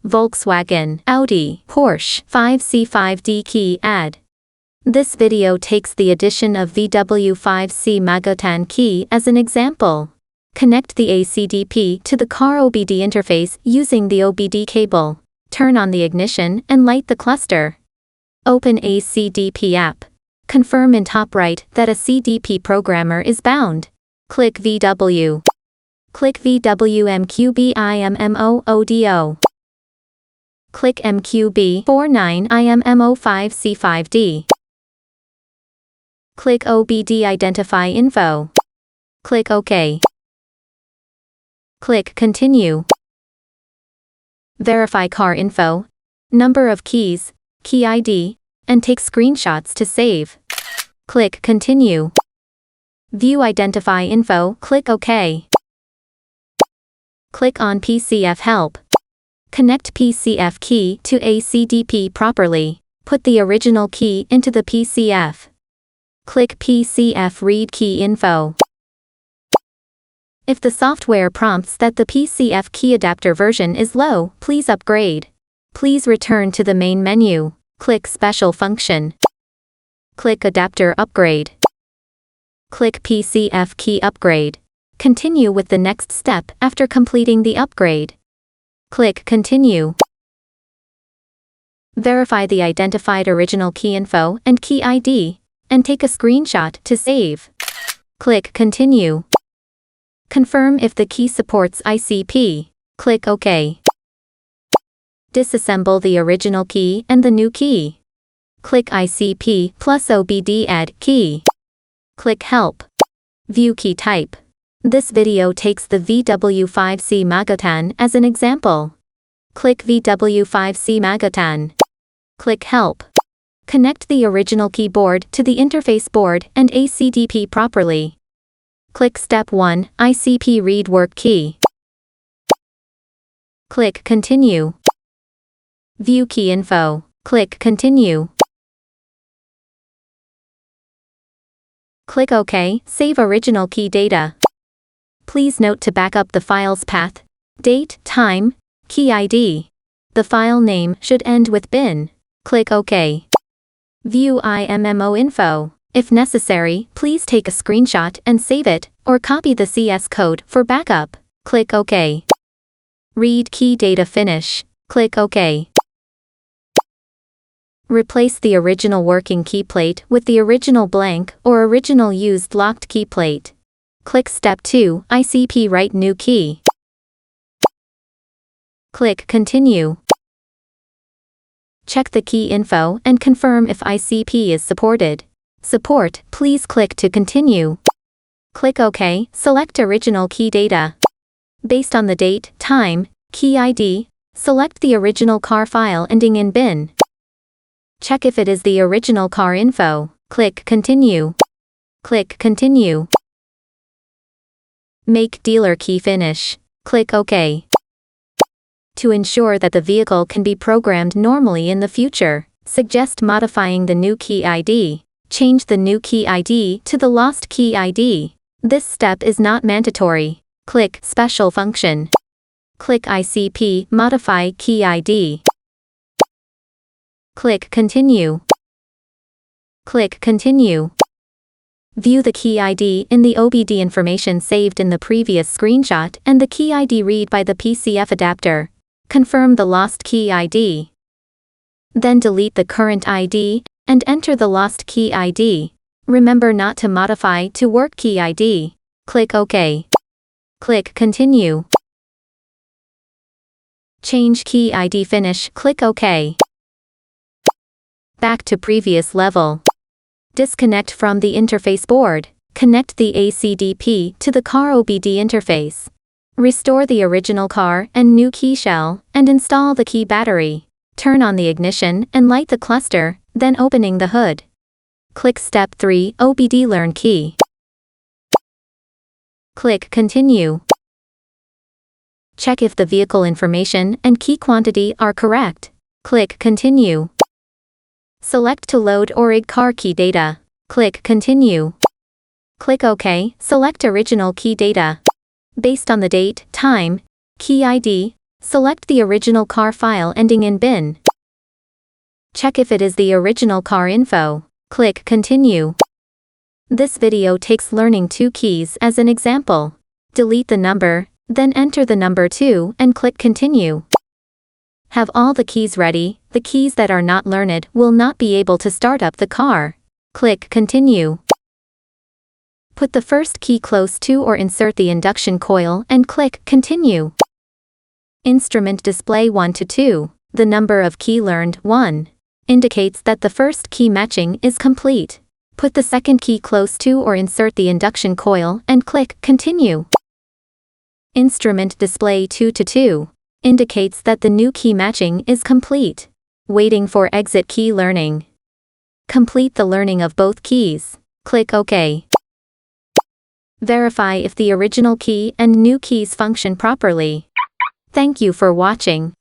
Volkswagen, Audi, Porsche, 5C5D key add. This video takes the addition of VW 5C Module key as an example. Connect the ACDP to the car OBD interface using the OBD cable. Turn on the ignition and light the cluster. Open ACDP app. Confirm in top right that a CDP programmer is bound. Click VW. Click VW MQB-IMMO-ODO. Click MQB-49-IMMO-5C5D. Click OBD Identify Info. Click OK. Click Continue. Verify car info, number of keys, key ID, and take screenshots to save. Click Continue. View Identify Info, click OK. Click on PCF Help. Connect PCF key to ACDP properly. Put the original key into the PCF. Click PCF Read Key Info. If the software prompts that the PCF key adapter version is low, please upgrade. Please return to the main menu. Click Special Function. Click Adapter Upgrade. Click PCF Key Upgrade. Continue with the next step after completing the upgrade. Click Continue. Verify the identified original key info and key ID, and take a screenshot to save. Click Continue. Confirm if the key supports ICP. Click OK. Disassemble the original key and the new key. Click ICP plus OBD Add Key. Click Help. View Key Type. This video takes the VW 5C Module as an example. Click VW 5C Module. Click Help. Connect the original keyboard to the interface board and ACDP properly. Click Step 1, ICP Read Work Key. Click Continue. View Key Info. Click Continue. Click OK, save original key data. Please note to back up the file's path, date, time, key ID. The file name should end with bin. Click OK. View IMMO info. If necessary, please take a screenshot and save it, or copy the CS code for backup. Click OK. Read key data finish. Click OK. Replace the original working key plate with the original blank or original used locked key plate. Click Step 2, ICP Write New Key. Click Continue. Check the key info and confirm if ICP is supported. Support, please click to continue. Click OK, select original key data. Based on the date, time, key ID, select the original car file ending in bin. Check if it is the original car info. Click Continue. Click Continue. Make dealer key finish. Click OK. To ensure that the vehicle can be programmed normally in the future, suggest modifying the new key ID. Change the new key ID to the lost key ID. This step is not mandatory. Click Special Function. Click ICP Modify Key ID. Click Continue. Click Continue. View the key ID in the OBD information saved in the previous screenshot and the key ID read by the PCF adapter. Confirm the lost key ID. Then delete the current ID and enter the lost key ID. Remember not to modify to work key ID. Click OK. Click Continue. Change key ID finish. Click OK. Back to previous level. Disconnect from the interface board. Connect the ACDP to the car OBD interface. Restore the original car and new key shell, and install the key battery. Turn on the ignition and light the cluster, then opening the hood. Click Step 3, OBD Learn Key. Click Continue. Check if the vehicle information and key quantity are correct. Click Continue. Select to load ORIG car key data. Click Continue. Click OK, select original key data. Based on the date, time, key ID, Select the original car file ending in bin. Check if it is the original car info. Click Continue. This video takes learning 2 keys as an example. Delete the number, then enter the number 2 and click Continue. Have all the keys ready. The keys that are not learned will not be able to start up the car. Click Continue. Put the first key close to or insert the induction coil and click Continue. Instrument display 1 to 2. The number of key learned 1 indicates that the first key matching is complete. Put the second key close to or insert the induction coil and click Continue. Instrument display 2 to 2 indicates that the new key matching is complete. Waiting for exit key learning. Complete the learning of both keys. Click OK. Verify if the original key and new keys function properly. Thank you for watching.